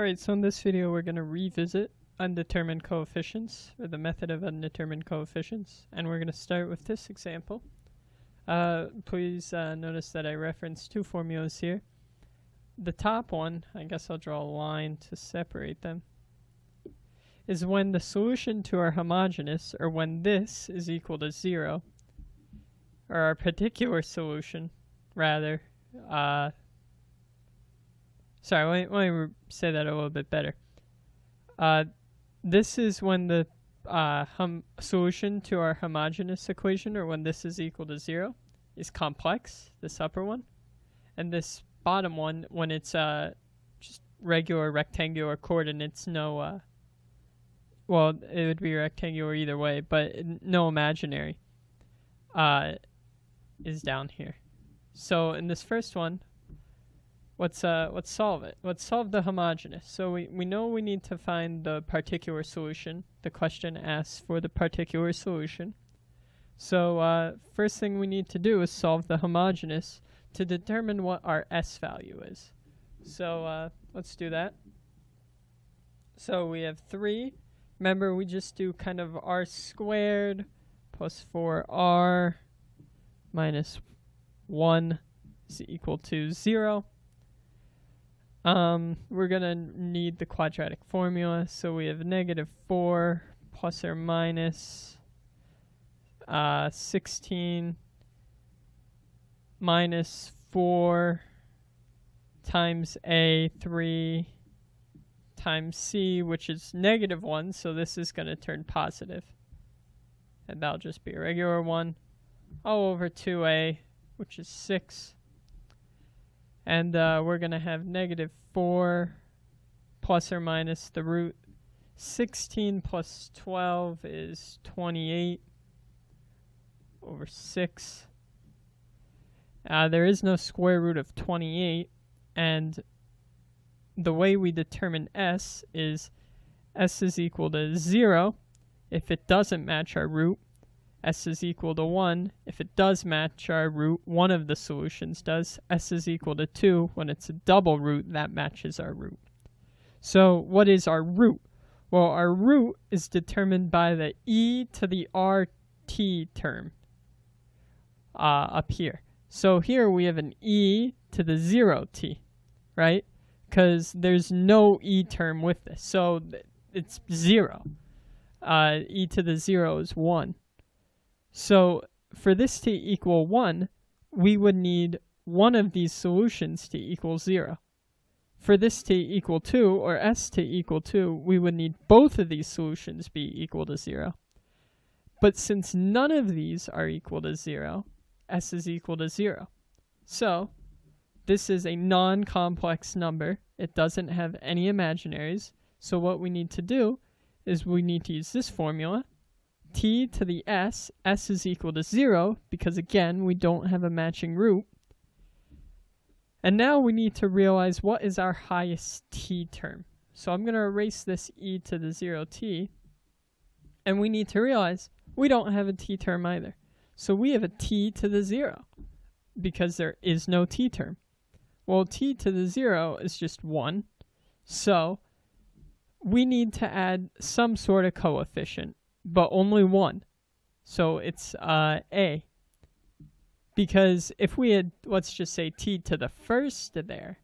Alright, so in this video we're going to revisit undetermined coefficients, or the method of undetermined coefficients, and we're going to start with this example. Please notice that I referenced two formulas here. The top one, I guess I'll draw a line to separate them, is when the solution to our homogeneous, or when this is equal to 0, or our particular solution, rather, sorry, let me say that a little bit better. This is when the solution to our homogeneous equation, or when this is equal to 0, is complex, this upper one. And this bottom one, when it's just regular rectangular coordinates, no, well, it would be rectangular either way, but no imaginary, is down here. So in this first one, let's solve it. Let's solve the homogeneous. So we know we need to find the particular solution. The question asks for the particular solution. So first thing we need to do is solve the homogeneous to determine what our S value is. So let's do that. So we have 3. Remember, we just do kind of r squared plus 4r minus 1 is equal to 0. We're going to need the quadratic formula, so we have -4 plus or minus 16 minus 4 times a 3 times c, which is -1, so this is going to turn positive. And that'll just be a regular 1, all over 2a, which is 6. And we're going to have -4 plus or minus the root. 16 plus 12 is 28 over 6. There is no square root of 28, and the way we determine S is S is equal to 0 if it doesn't match our root. S is equal to 1 if it does match our root. One of the solutions does. S is equal to 2 when it's a double root that matches our root. So what is our root? Well, our root is determined by the e to the rt term up here. So here we have an e to the 0t, right? Because there's no e term with this. So it's 0. E to the 0 is 1. So for this to equal 1, we would need one of these solutions to equal 0. For this to equal 2, or S to equal 2, we would need both of these solutions be equal to 0. But since none of these are equal to 0, S is equal to 0. So this is a non-complex number. It doesn't have any imaginaries. So what we need to do is we need to use this formula. T to the S, S is equal to 0, because again, we don't have a matching root. And now we need to realize what is our highest t term. So I'm going to erase this e to the 0t, and we need to realize we don't have a t term either. So we have a t to the 0, because there is no t term. Well, t to the 0 is just 1, so we need to add some sort of coefficient, but only one. So it's a. Because if we had, let's just say t to the first there,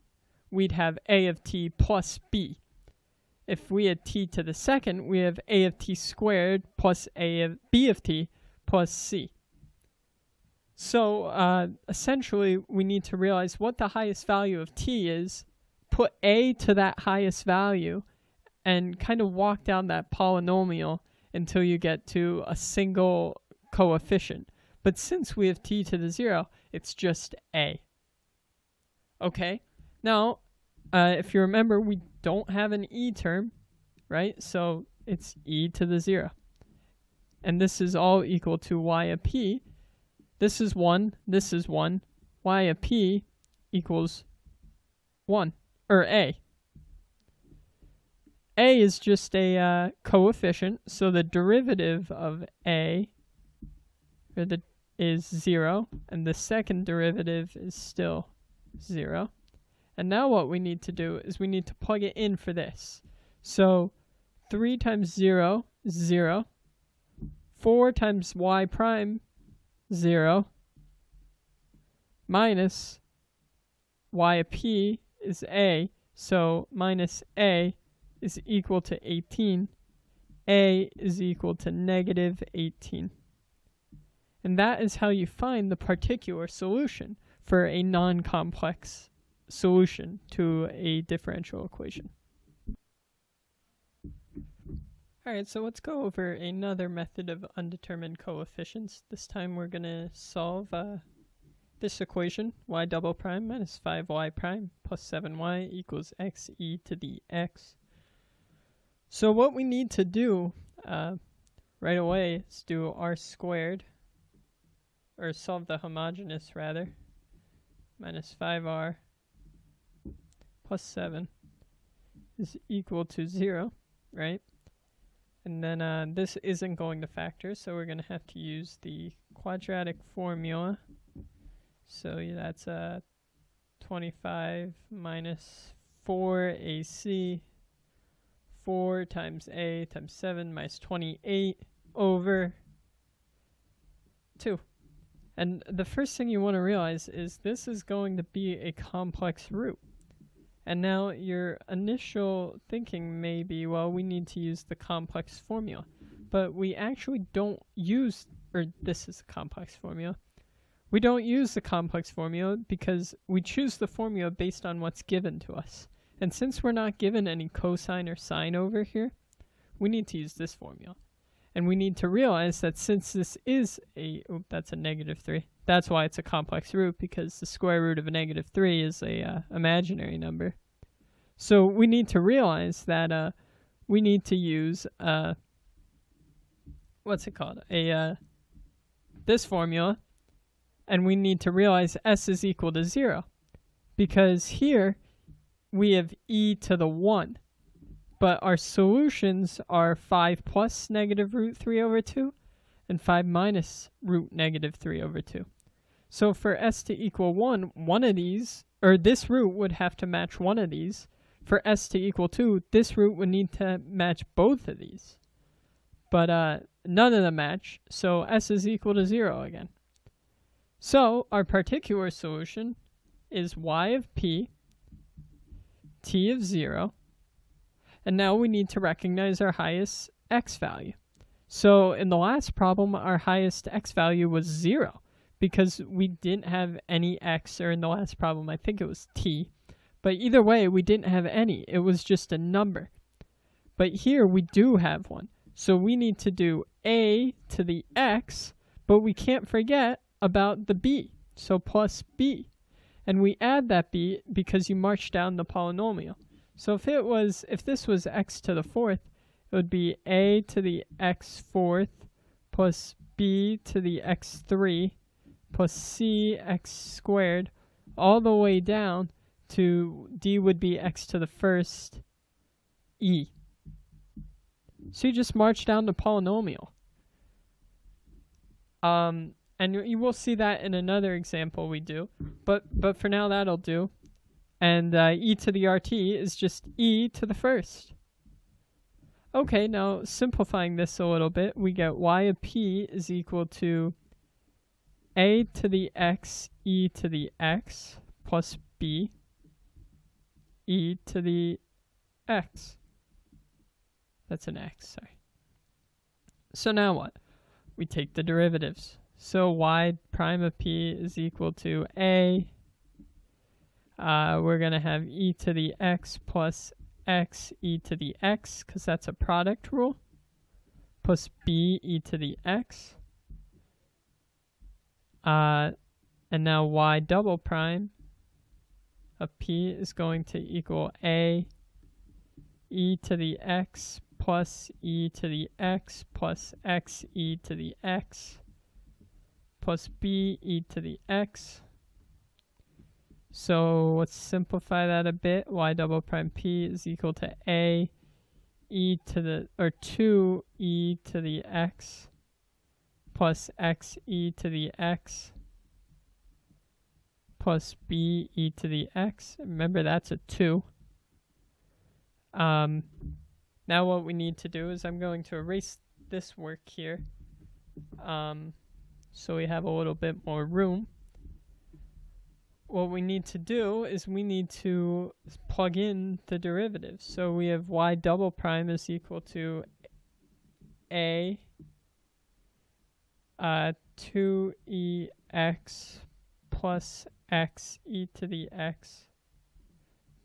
we'd have a of t plus b. If we had t to the second, we have a of t squared plus a of b of t plus c. So essentially, we need to realize what the highest value of t is, put a to that highest value, and kind of walk down that polynomial until you get to a single coefficient. But since we have t to the 0, it's just a. Okay, now, if you remember, we don't have an e term, right? So it's e to the 0. And this is all equal to y of p. This is 1, this is 1. Y of p equals 1, or a. A is just a coefficient, so the derivative of a is 0, and the second derivative is still 0. And now what we need to do is we need to plug it in for this. So 3 times 0 is 0. 4 times y prime, 0. Minus y of p is a. So minus a is equal to 18. A is equal to negative 18. And that is how you find the particular solution for a non-complex solution to a differential equation. Alright, so let's go over another method of undetermined coefficients. This time we're going to solve this equation, y double prime minus 5y prime plus 7y equals x e to the x. So what we need to do right away is do r squared, or solve the homogeneous rather, minus 5r plus 7 is equal to 0, right? And then this isn't going to factor, so we're going to have to use the quadratic formula. So that's 25 minus 4ac, 4 times a times 7 minus 28 over 2. And the first thing you want to realize is this is going to be a complex root. And now your initial thinking may be, well, we need to use the complex formula. But we actually don't use, or this is a complex formula. We don't use the complex formula because we choose the formula based on what's given to us. And since we're not given any cosine or sine over here, we need to use this formula. And we need to realize that since this is that's a negative 3. That's why it's a complex root, because the square root of a negative 3 is a imaginary number. So we need to realize that we need to use this formula, and we need to realize s is equal to 0, because here we have e to the 1. But our solutions are 5 plus negative root 3 over 2 and 5 minus root negative 3 over 2. So for s to equal 1, one of these, or this root would have to match one of these. For s to equal 2, this root would need to match both of these. But none of them match, so s is equal to 0 again. So our particular solution is y of p, t of 0, and now we need to recognize our highest x value. So in the last problem, our highest x value was 0 because we didn't have any x, or in the last problem, I think it was t. But either way, we didn't have any. It was just a number. But here we do have one. So we need to do a to the x, but we can't forget about the b. So plus b. And we add that b because you march down the polynomial. So if this was x to the 4th, it would be a to the x 4th plus b to the x 3 plus c x squared all the way down to d would be x to the 1st e. So you just march down the polynomial. And you will see that in another example we do. But for now, that'll do. And e to the rt is just e to the 1st. Okay, now simplifying this a little bit, we get y of p is equal to a to the x e to the x plus b e to the x. That's an x, sorry. So now what? We take the derivatives. So y prime of p is equal to a. We're going to have e to the x plus x e to the x, because that's a product rule, plus b e to the x. And now y double prime of p is going to equal a e to the x plus e to the x plus x e to the x plus b e to the x. So let's simplify that a bit. Y double prime p is equal to a e to the, or 2 e to the x plus x e to the x plus b e to the x. Remember, that's a 2. Now what we need to do is I'm going to erase this work here, so we have a little bit more room. What we need to do is we need to plug in the derivatives. So we have y double prime is equal to a 2ex plus x e to the x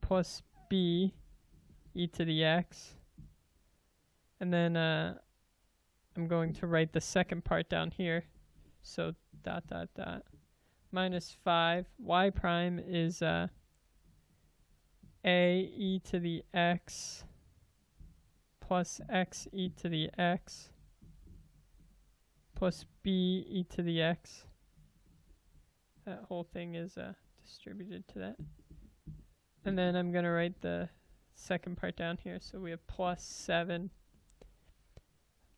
plus b e to the x. And then I'm going to write the second part down here. So dot dot dot minus 5. Y prime is a e to the x plus x e to the x plus b e to the x. That whole thing is distributed to that. And then I'm going to write the second part down here. So we have plus 7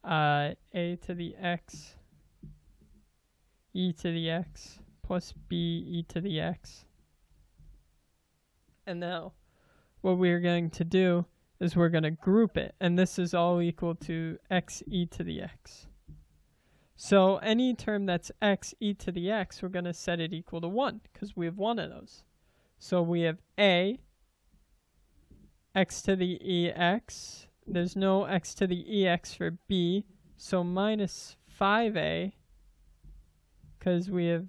a to the x e to the x plus b e to the x. And now what we're going to do is we're going to group it. And this is all equal to x e to the x. So any term that's x e to the x, we're going to set it equal to 1 because we have one of those. So we have a x to the ex. There's no x to the ex for b. So minus 5a, because we have,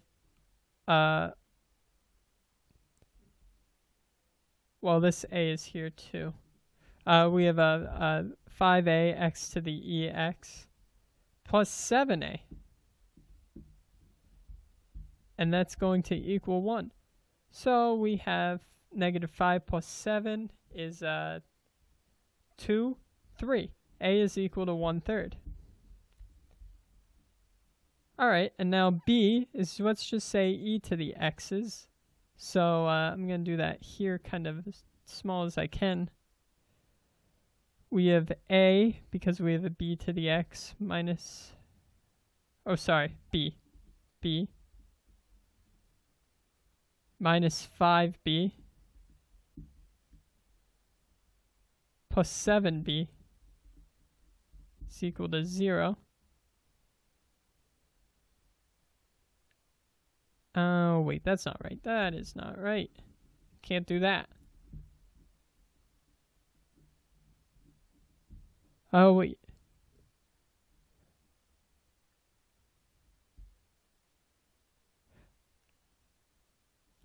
well, this a is here too. We have a 5a x to the ex plus 7a. And that's going to equal 1. So we have negative 5 plus 7 is 2, 3. A is equal to 1/3. All right, and now b is, let's just say e to the x's. So I'm going to do that here kind of as small as I can. We have a, because we have a b to the x minus, oh sorry, b minus 5b plus 7b is equal to 0. Oh, wait, that's not right. That is not right. Can't do that. Oh, wait.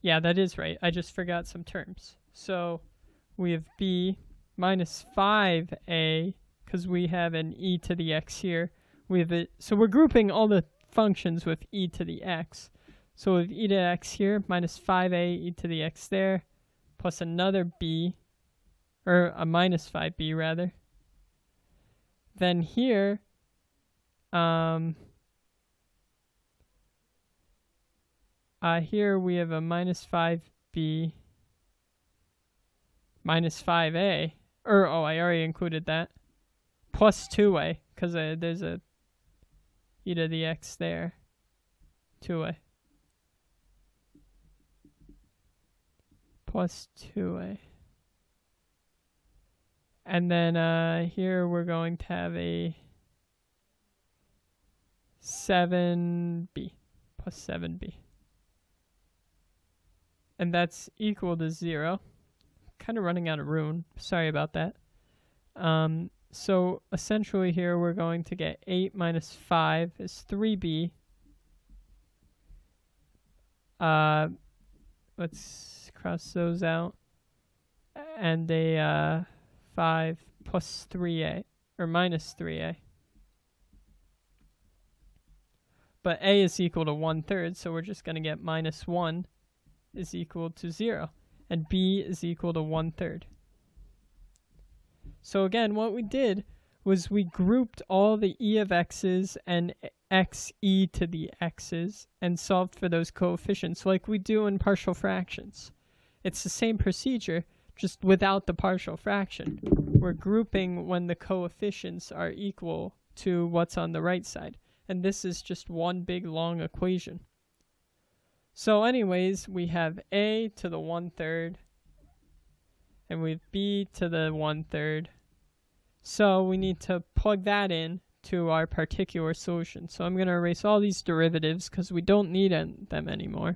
Yeah, that is right. I just forgot some terms. So we have b minus 5a, because we have an e to the x here. We have it. So we're grouping all the functions with e to the x. So we have e to the x here, minus 5a e to the x there, plus another b, or a minus 5b rather. Then here, here we have a minus 5b minus 5a, or oh, I already included that, plus 2a, because there's a e to the x there, 2a. Plus 2a. And then here we're going to have a 7b, plus 7b. And that's equal to 0. Kind of running out of room. Sorry about that. So essentially here we're going to get 8 minus 5 is 3b. Let's cross those out. And a 5 plus 3a, or minus 3a. But a is equal to 1/3, so we're just going to get minus 1 is equal to 0. And b is equal to 1/3. So again, what we did was we grouped all the e of x's and x e to the x's and solved for those coefficients like we do in partial fractions. It's the same procedure, just without the partial fraction. We're grouping when the coefficients are equal to what's on the right side. And this is just one big long equation. So anyways, we have a to the 1/3, and we have b to the 1/3. So we need to plug that in to our particular solution. So I'm going to erase all these derivatives because we don't need them anymore.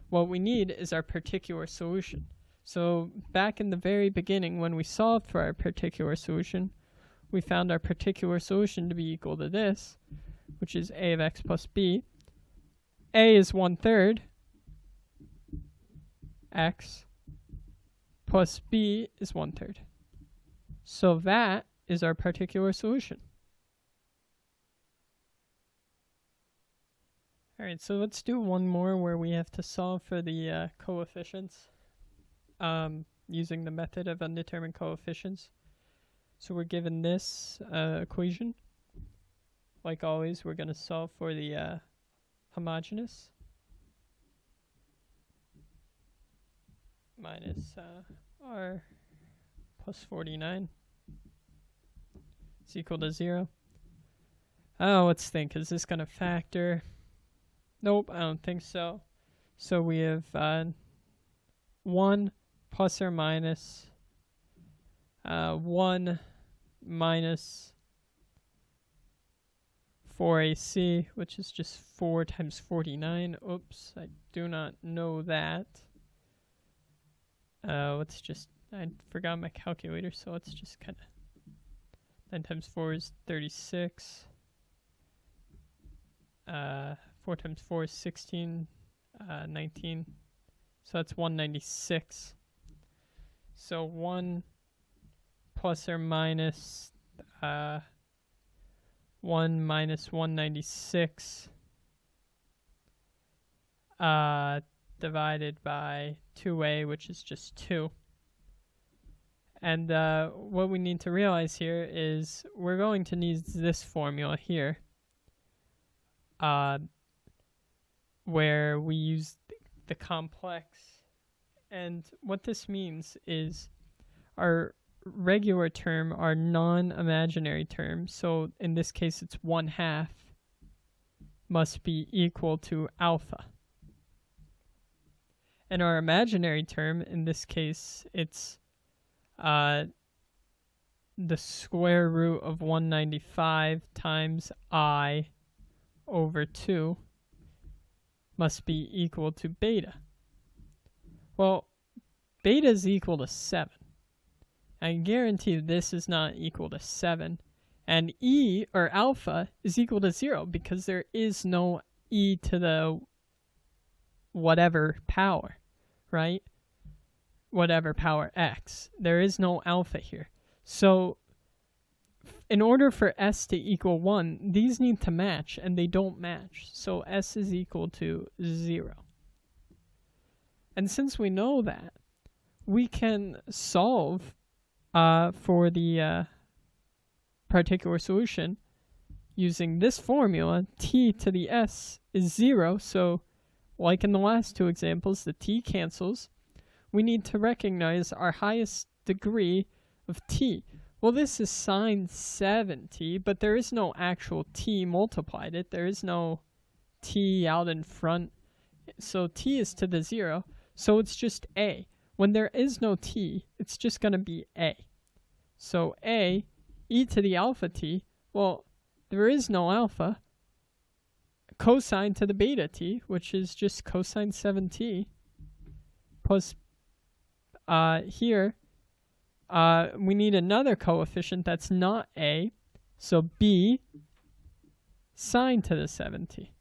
What we need is our particular solution. So back in the very beginning, when we solved for our particular solution, we found our particular solution to be equal to this, which is a of x plus b. A is 1/3 x plus b is 1/3. So that is our particular solution. All right, so let's do one more where we have to solve for the coefficients using the method of undetermined coefficients. So we're given this equation. Like always, we're going to solve for the homogeneous minus r plus 49 is equal to 0. Oh, let's think. Is this going to factor? Nope, I don't think so. So we have 1 plus or minus 1 minus 4ac, which is just 4 times 49. Oops, I do not know that. Let's just, I forgot my calculator, so let's just kind of, 9 times 4 is 36. 4 times 4 is 16, 19. So that's 196. So 1 plus or minus 1 minus 196 divided by 2a, which is just 2. And what we need to realize here is we're going to need this formula here, where we use the complex. And what this means is our regular term, our non-imaginary term, so in this case it's 1/2, must be equal to alpha. And our imaginary term, in this case, it's the square root of 195 times I over 2 must be equal to beta. Well, beta is equal to 7. I guarantee this is not equal to 7. And e, or alpha, is equal to 0 because there is no e to the whatever power, right? Whatever power x. There is no alpha here. So in order for s to equal 1, these need to match, and they don't match. So s is equal to 0. And since we know that, we can solve for the particular solution using this formula. T to the s is 0, so like in the last two examples, the t cancels. We need to recognize our highest degree of t. Well, this is sine 7t, but there is no actual t multiplied it. There is no t out in front. So t is to the 0, so it's just a. When there is no t, it's just going to be a. So a, e to the alpha t, well, there is no alpha. Cosine to the beta t, which is just cosine 7t, plus here, we need another coefficient that's not a, so b sine to the 7t.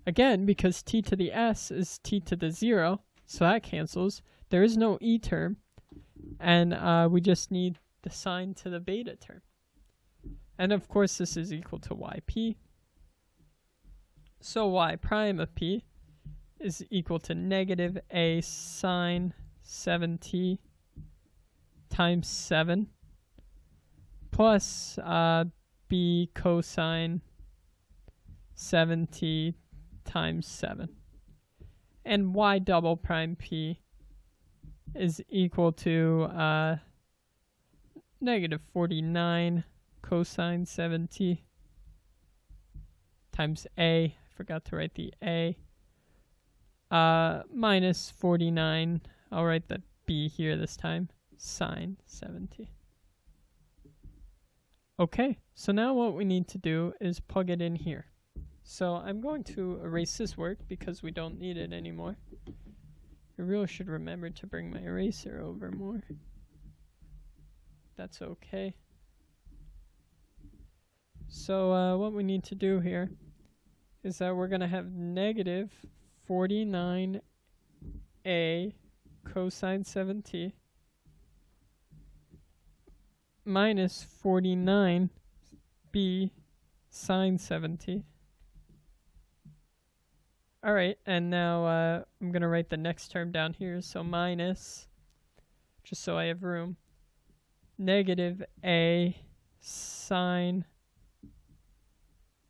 Again, because t to the s is t to the 0, so that cancels. There is no e term, and we just need the sine to the beta term. And of course, this is equal to yp. So y prime of p is equal to negative a sine 7t times 7 plus b cosine 7t times 7. And y double prime p is equal to negative 49 cosine 7t times a. I forgot to write the a. minus 49. I'll write the b here this time. Sine 70. Okay, so now what we need to do is plug it in here. So I'm going to erase this work because we don't need it anymore. I really should remember to bring my eraser over more. That's okay. So what we need to do here is that we're going to have negative 49a cosine 7t minus 49b sine 7t. Alright, and now I'm going to write the next term down here. So minus, just so I have room, negative a sine,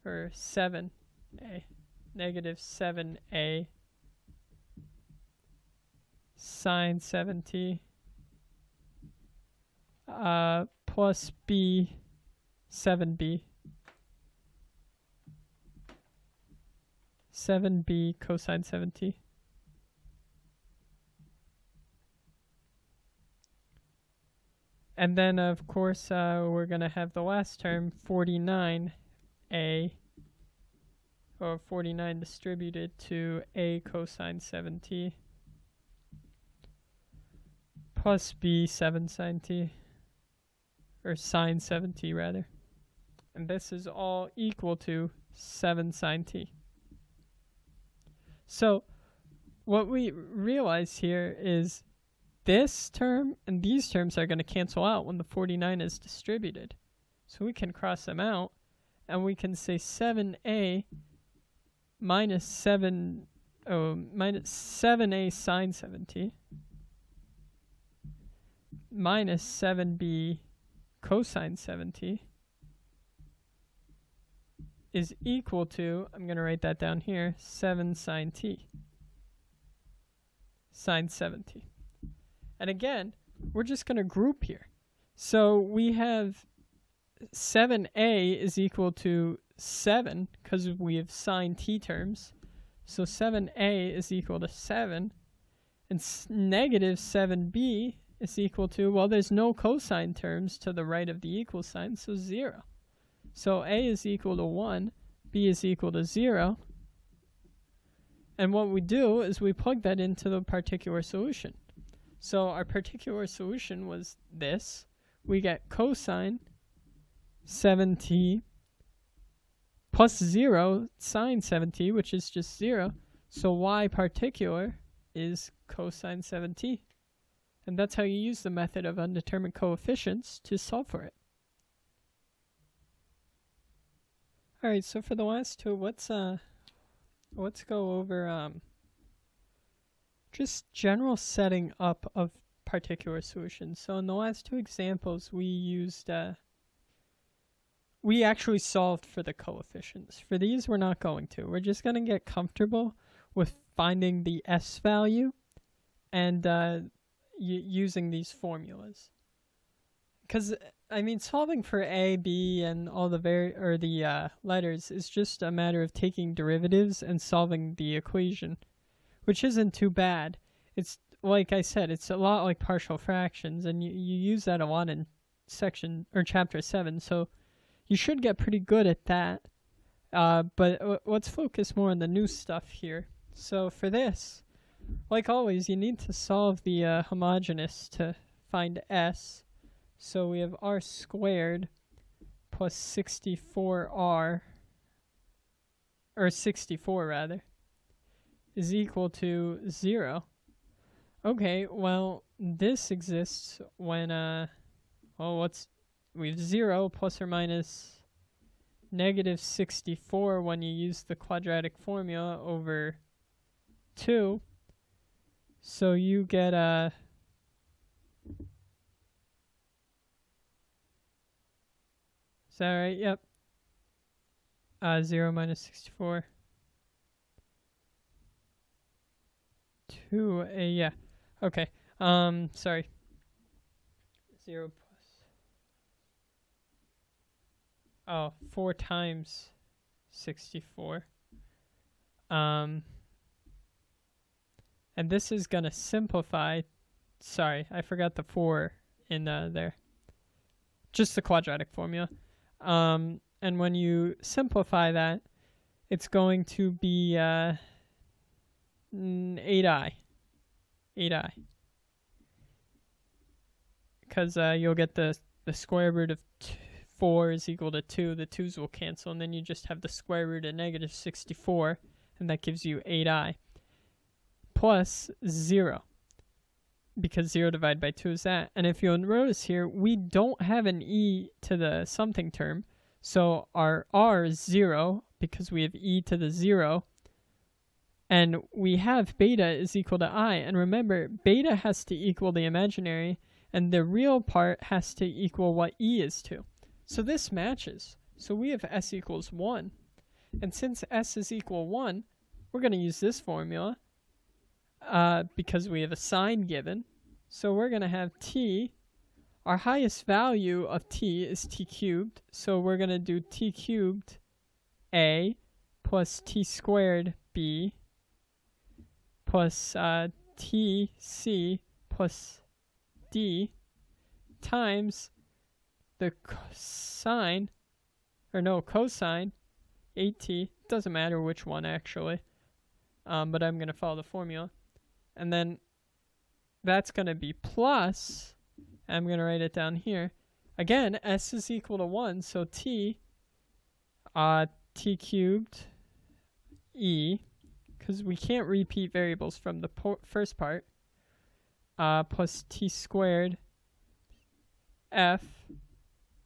or 7a, negative 7a sine 7t plus b 7b 7b cosine 7t. And then of course we're going to have the last term 49a, or 49 distributed to a cosine 7t plus b 7 sine t, or sine 7t rather. And this is all equal to 7 sine t. So what we realize here is this term and these terms are going to cancel out when the 49 is distributed. So we can cross them out and we can say 7a minus 7a sine 7t minus 7b cosine 7t is equal to, I'm going to write that down here, 7 sine t, sine 7t. And again, we're just going to group here. So we have 7a is equal to 7 because we have sine t terms. So 7a is equal to 7. And negative 7b is equal to, well, there's no cosine terms to the right of the equal sign, so 0. So a is equal to 1, b is equal to 0. And what we do is we plug that into the particular solution. So our particular solution was this. We get cosine 7t plus 0 sine 7t, which is just 0. So y particular is cosine 7t. And that's how you use the method of undetermined coefficients to solve for it. Alright, so for the last two, let's go over just general setting up of particular solutions. So in the last two examples, we used, we actually solved for the coefficients. For these, we're not going to. We're just going to get comfortable with finding the S value and using these formulas. Because, I mean, solving for A, B, and all the letters is just a matter of taking derivatives and solving the equation, which isn't too bad. It's, like I said, it's a lot like partial fractions, and you use that a lot in chapter 7, so you should get pretty good at that. But let's focus more on the new stuff here. So for this, like always, you need to solve the homogeneous to find S. So we have r squared plus 64r, or 64 rather, is equal to 0. Okay, well, this exists when, we have 0 plus or minus negative 64 when you use the quadratic formula over 2. So you get is that right? Yep. 0 minus 64. 2, yeah. Okay. Sorry. 0 plus. 4 times 64. And this is going to simplify. Sorry, I forgot the 4 in there. Just the quadratic formula. And when you simplify that, it's going to be 8i. 8i. Because you'll get the square root of 4 is equal to 2. The 2's will cancel, and then you just have the square root of negative 64, and that gives you 8i. Plus 0. Because 0 divided by 2 is that. And if you'll notice here, we don't have an e to the something term. So our r is 0 because we have e to the 0. And we have beta is equal to I. And remember, beta has to equal the imaginary, and the real part has to equal what e is to. So this matches. So we have s equals 1. And since s is equal 1, we're going to use this formula. Because we have a sign given. So we're going to have t. Our highest value of t is t cubed. So we're going to do t cubed a plus t squared b plus t c plus d times the cosine 8t. Doesn't matter which one actually. But I'm going to follow the formula. And then that's going to be plus, I'm going to write it down here. Again, s is equal to 1, so t cubed e, because we can't repeat variables from the first part, plus t squared f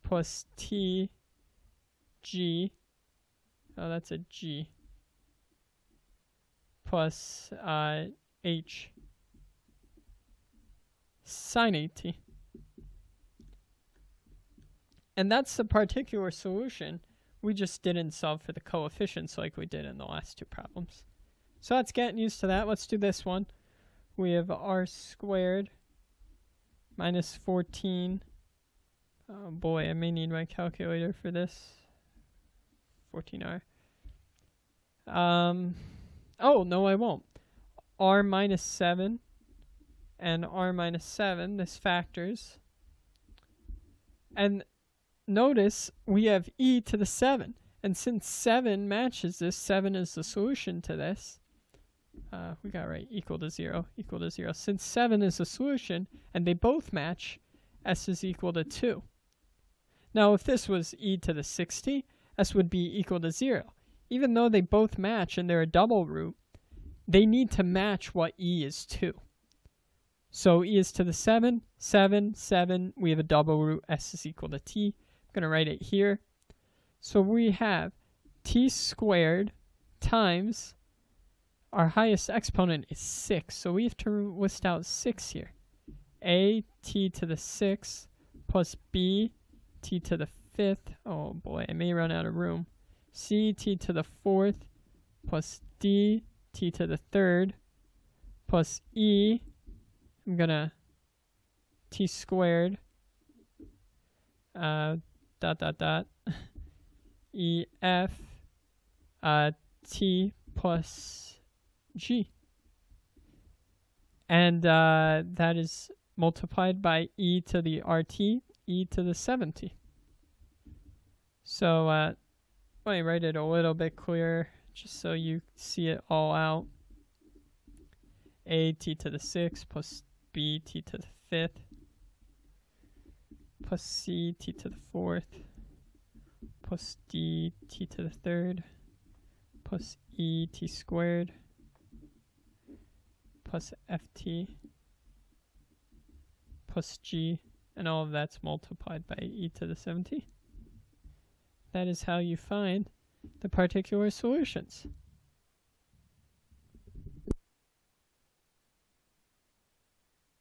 plus t g, oh that's a g, plus h sine 8t. And that's the particular solution. We just didn't solve for the coefficients like we did in the last two problems. So that's getting used to that. Let's do this one. We have r squared minus 14. Oh boy, I may need my calculator for this. 14r. Oh, no, I won't. R minus 7 and r minus 7, this factors. And notice we have e to the 7. And since 7 matches this, 7 is the solution to this. We got right, equal to 0. Since 7 is the solution, and they both match, s is equal to 2. Now, if this was e to the 60, s would be equal to 0. Even though they both match and they're a double root, they need to match what e is to. So e is to the 7, 7, 7. We have a double root, s is equal to t. I'm going to write it here. So we have t squared times our highest exponent is 6. So we have to list out 6 here. A t to the 6th plus b t to the 5th. Oh boy, I may run out of room. C t to the 4th plus d t to the 3rd plus e. I'm going to t squared e f t plus g. And that is multiplied by e to the rt, e to the 7t. So let me write it a little bit clearer just so you see it all out. A t to the 6th plus b t to the 5th plus c t to the 4th plus d t to the 3rd plus e t squared plus ft plus g, and all of that's multiplied by e to the 7t. That is how you find the particular solutions.